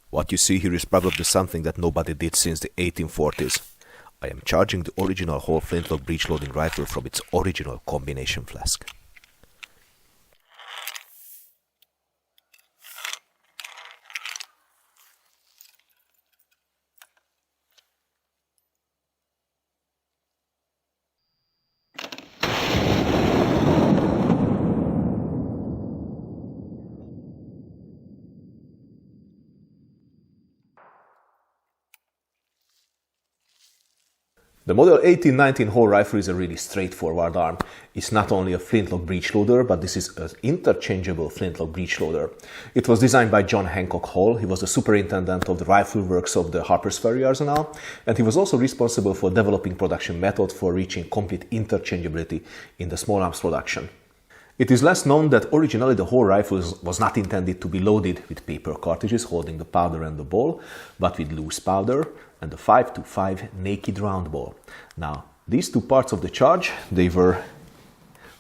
What you see here is probably something that nobody did since the 1840s. I am charging the original whole flintlock breech loading rifle from its original combination flask. The model 1819 whole rifle is a really straightforward arm. It's not only a flintlock breech loader, but this is an interchangeable flintlock breech loader. It was designed by John Hancock Hall. He was the superintendent of the rifle works of the Harper's Ferry Arsenal, and he was also responsible for developing production methods for reaching complete interchangeability in the small arms production. It is less known that originally the whole rifle was not intended to be loaded with paper cartridges holding the powder and the ball, but with loose powder and the 5.25 naked round ball. Now, these two parts of the charge, they were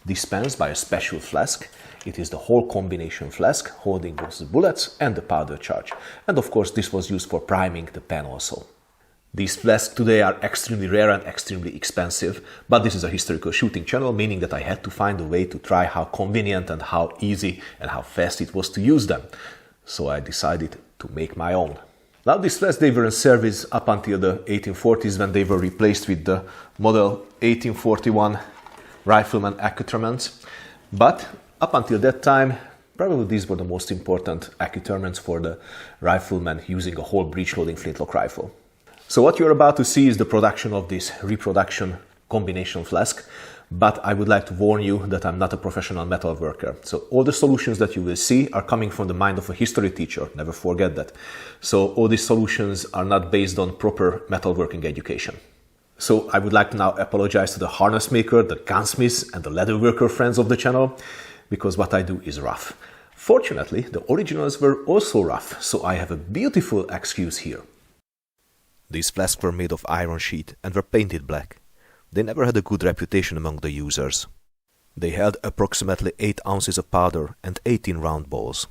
dispensed by a special flask. It is the whole combination flask holding both the bullets and the powder charge. And of course, this was used for priming the pen also. These flasks today are extremely rare and extremely expensive, but this is a historical shooting channel, meaning that I had to find a way to try how convenient and how easy and how fast it was to use them. So I decided to make my own. Now these flasks, they were in service up until the 1840s when they were replaced with the model 1841 riflemen accoutrements. But up until that time, probably these were the most important accoutrements for the riflemen using a whole breech loading flintlock rifle. So what you're about to see is the production of this reproduction combination flask, but I would like to warn you that I'm not a professional metal worker. So all the solutions that you will see are coming from the mind of a history teacher, never forget that. So all these solutions are not based on proper metalworking education. So I would like to now apologize to the harness maker, the gunsmiths and the leather worker friends of the channel, because what I do is rough. Fortunately, the originals were also rough, so I have a beautiful excuse here. These flasks were made of iron sheet and were painted black. They never had a good reputation among the users. They held approximately 8 ounces of powder and 18 round balls.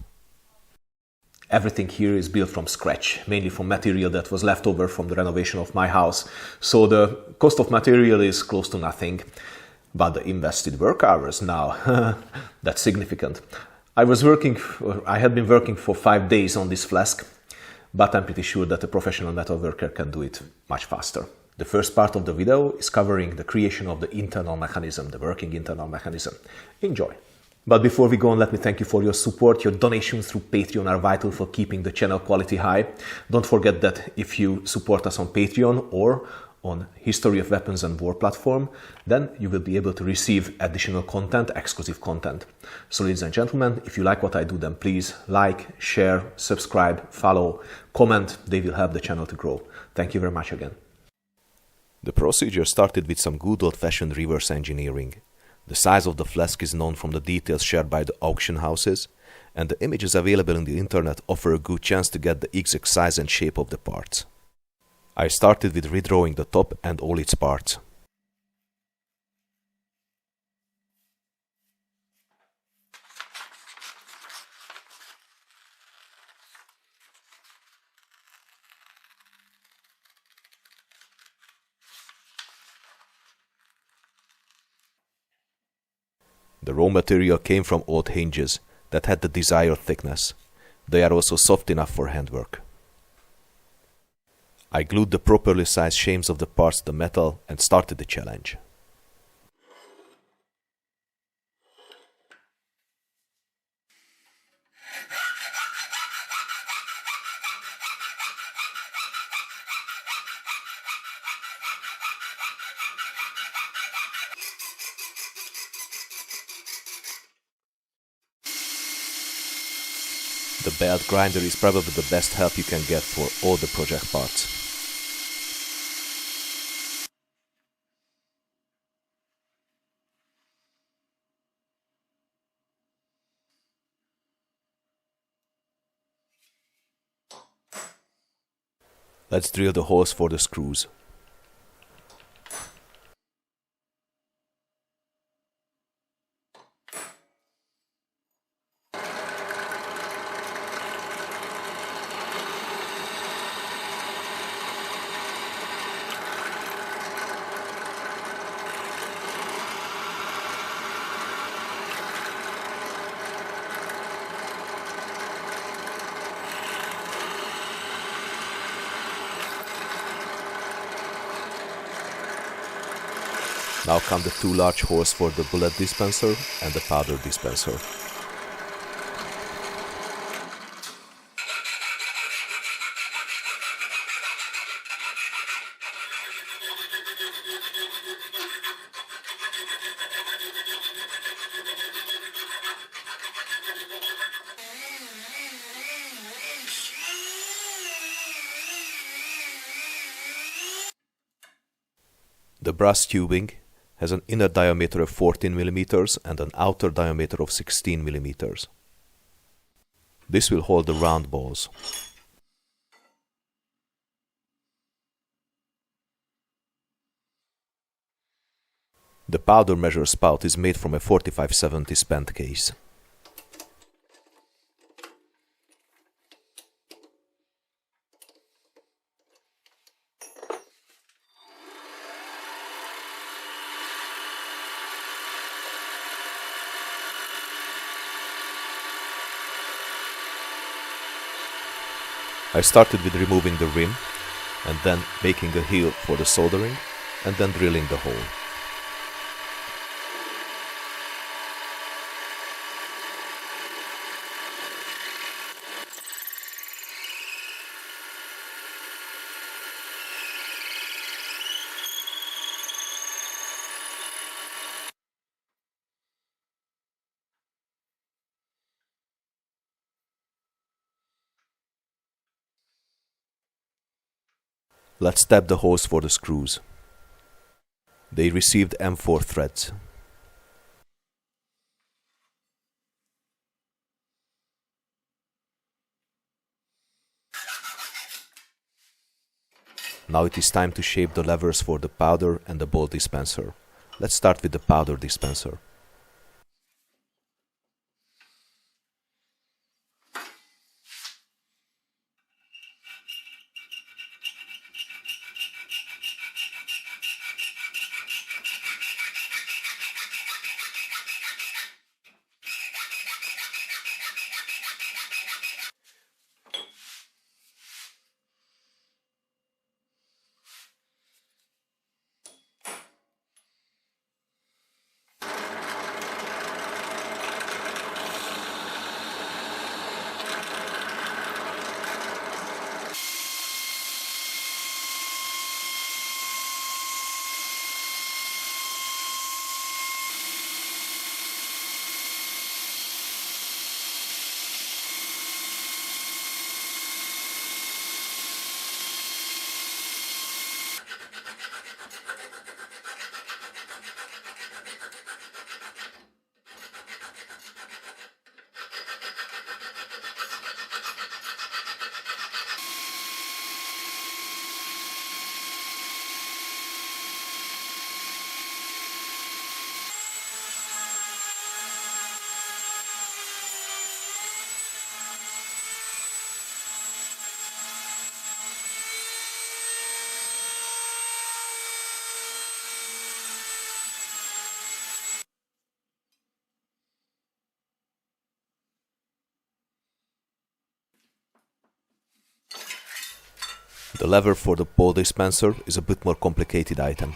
Everything here is built from scratch, mainly from material that was left over from the renovation of my house. So the cost of material is close to nothing. But the invested work hours now, that's significant. I had been working for 5 days on this flask, but I'm pretty sure that a professional metal worker can do it much faster. The first part of the video is covering the creation of the internal mechanism, the working internal mechanism. Enjoy! But before we go on, let me thank you for your support. Your donations through Patreon are vital for keeping the channel quality high. Don't forget that if you support us on Patreon or on History of Weapons and War platform, then you will be able to receive additional content, exclusive content. So ladies and gentlemen, if you like what I do, then please like, share, subscribe, follow, comment. They will help the channel to grow. Thank you very much again. The procedure started with some good old-fashioned reverse engineering. The size of the flask is known from the details shared by the auction houses, and the images available on the internet offer a good chance to get the exact size and shape of the parts. I started with redrawing the top and all its parts. The raw material came from old hinges that had the desired thickness. They are also soft enough for handwork. I glued the properly sized shames of the parts to the metal and started the challenge. The belt grinder is probably the best help you can get for all the project parts. Let's drill the holes for the screws. Now come the two large holes for the bullet dispenser and the powder dispenser. The brass tubing has an inner diameter of 14 mm and an outer diameter of 16 mm. This will hold the round balls. The powder measure spout is made from a 4570 spent case. I started with removing the rim and then making a heel for the soldering and then drilling the hole. Let's tap the holes for the screws. They received M4 threads. Now it is time to shape the levers for the powder and the ball dispenser. Let's start with the powder dispenser. The lever for the ball dispenser is a bit more complicated item.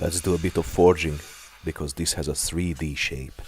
Let's do a bit of forging, because this has a 3D shape.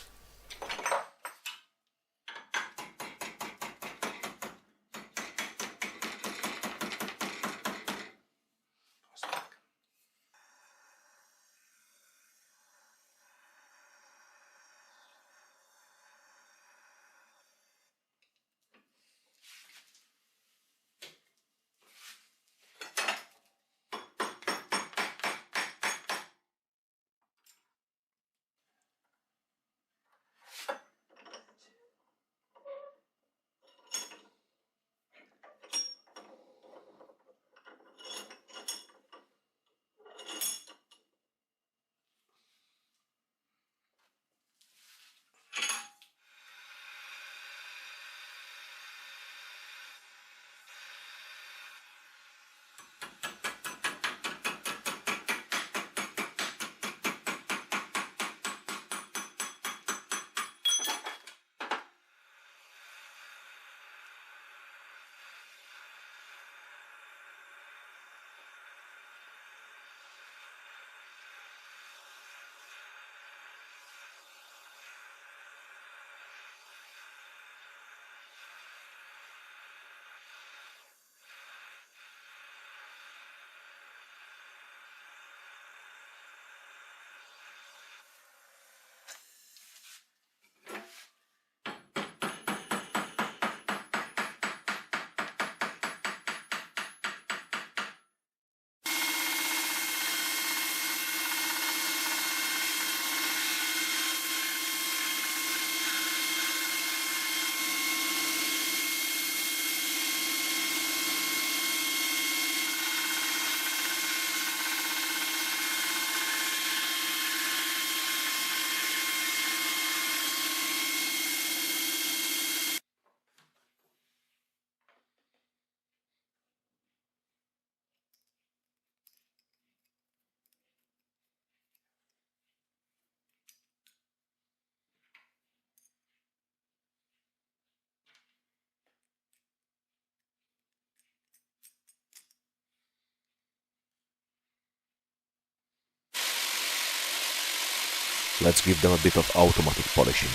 Let's give them a bit of automatic polishing.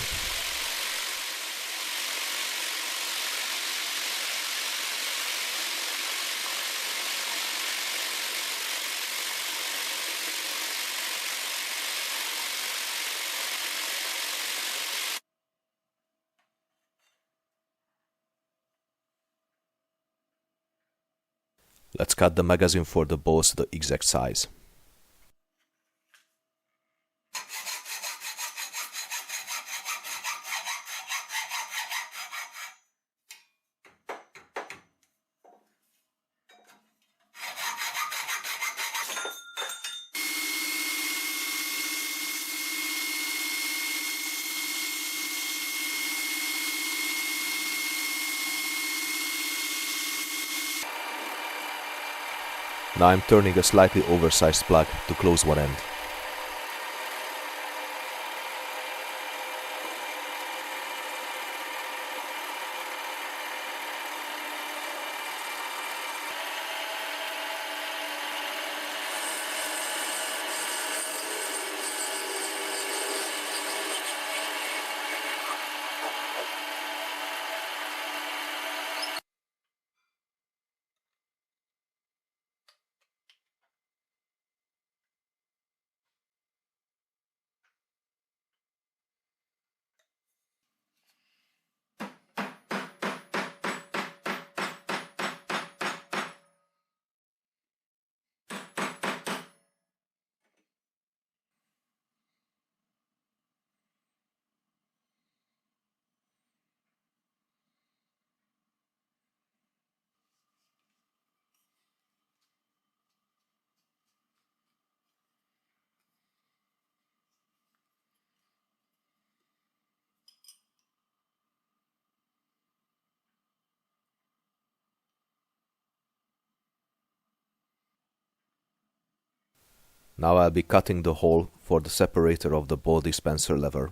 Let's cut the magazine for the bolts to the exact size. Now I'm turning a slightly oversized plug to close one end. Now I'll be cutting the hole for the separator of the ball dispenser lever.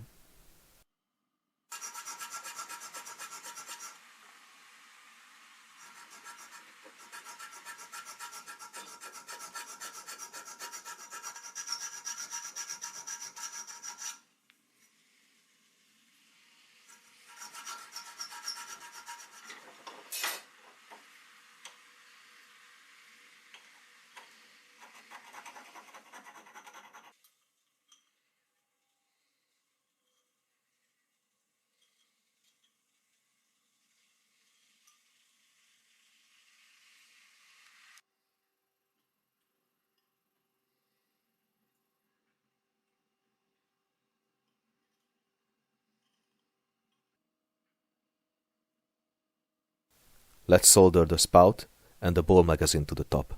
Let's solder the spout and the ball magazine to the top.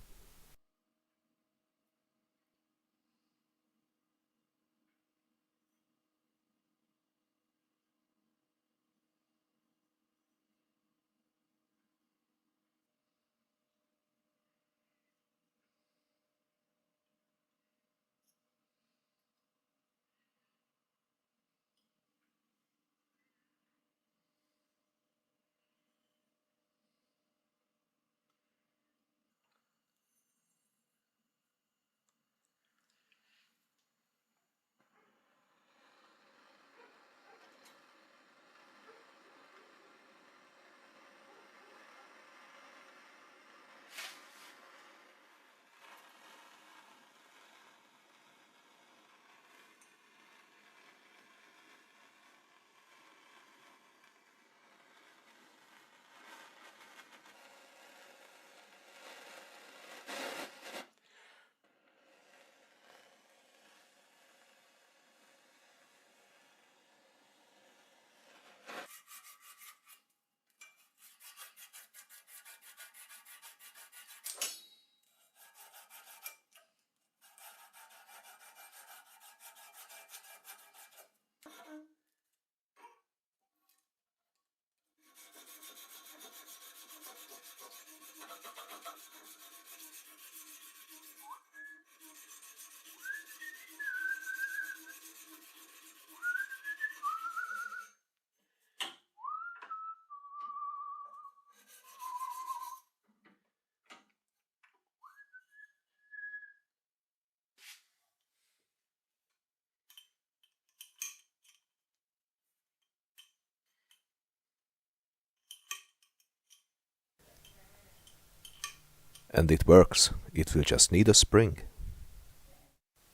And it works. It will just need a spring.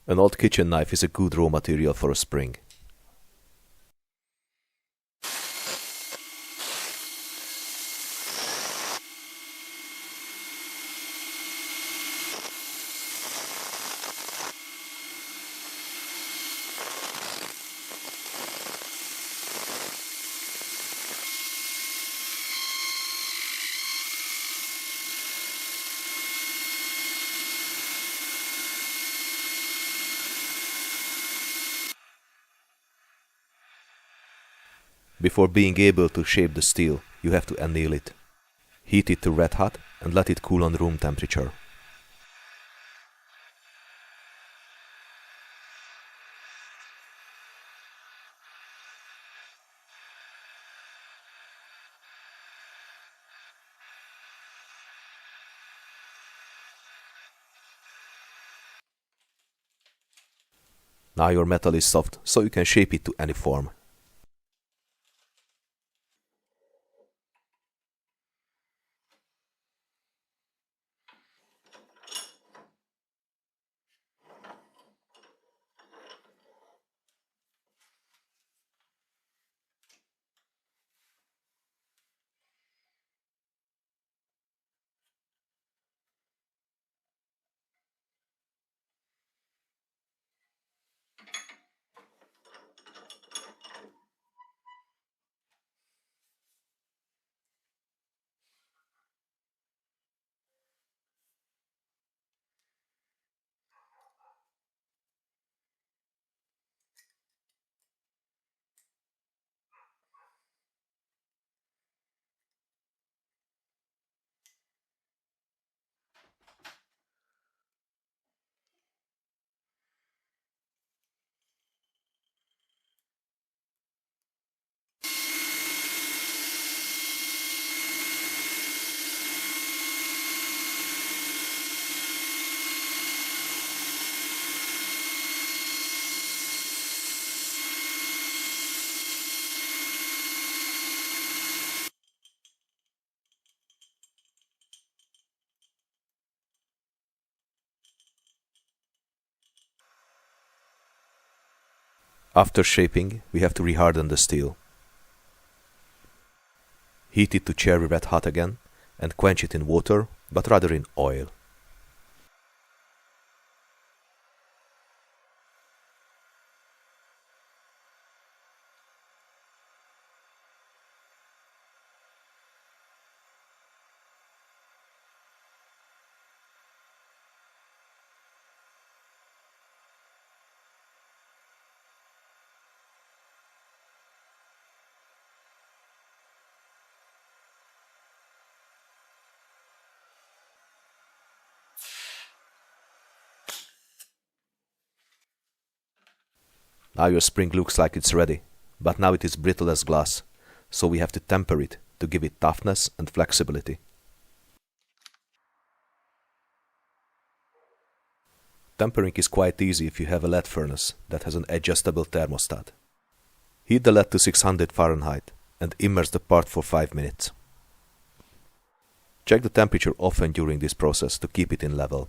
An old kitchen knife is a good raw material for a spring. Before being able to shape the steel, you have to anneal it. Heat it to red hot and let it cool on room temperature. Now your metal is soft, so you can shape it to any form. After shaping, we have to reharden the steel. Heat it to cherry red hot again and quench it in water, but rather in oil. Now your spring looks like it's ready, but now it is brittle as glass, so we have to temper it to give it toughness and flexibility. Tempering is quite easy if you have a lead furnace that has an adjustable thermostat. Heat the lead to 600 Fahrenheit and immerse the part for 5 minutes. Check the temperature often during this process to keep it in level.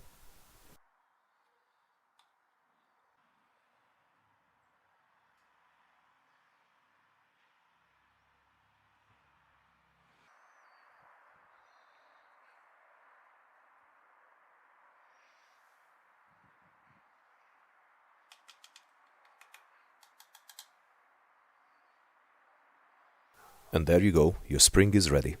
And there you go, your spring is ready.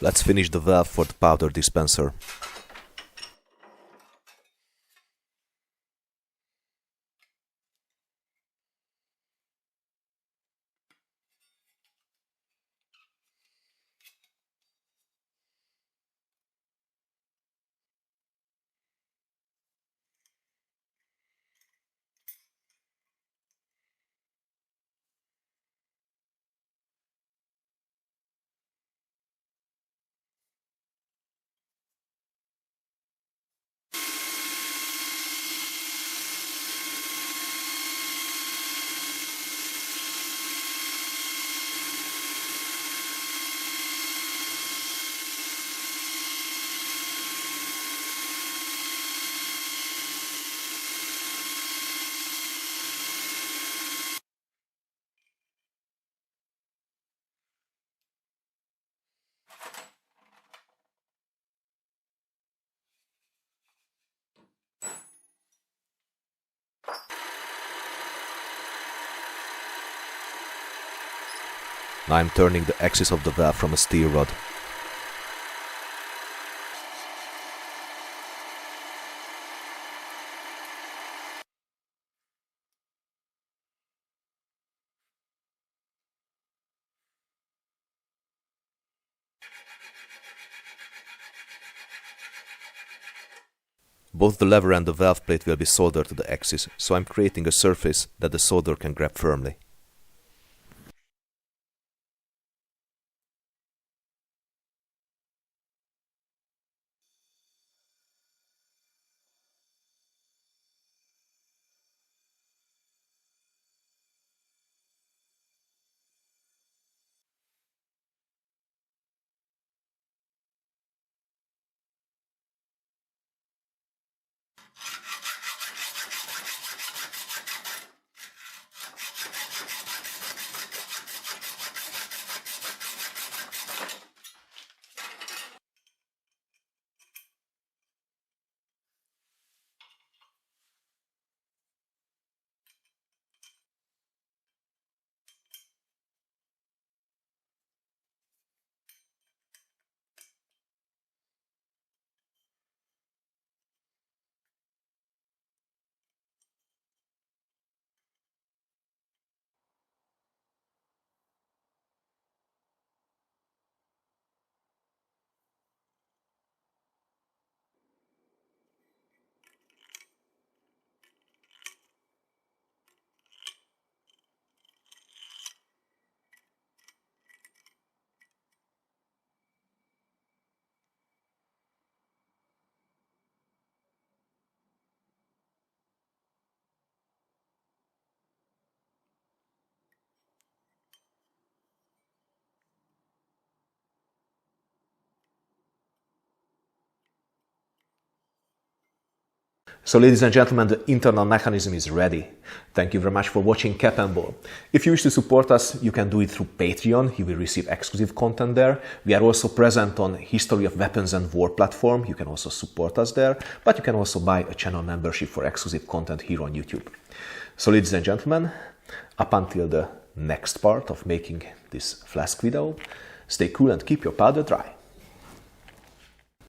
Let's finish the valve for the powder dispenser. Now I'm turning the axis of the valve from a steel rod. Both the lever and the valve plate will be soldered to the axis, so I'm creating a surface that the solder can grab firmly. So ladies and gentlemen, the internal mechanism is ready. Thank you very much for watching Capandball. If you wish to support us, you can do it through Patreon. You will receive exclusive content there. We are also present on History of Weapons and War platform. You can also support us there, but you can also buy a channel membership for exclusive content here on YouTube. So ladies and gentlemen, up until the next part of making this flask video, stay cool and keep your powder dry.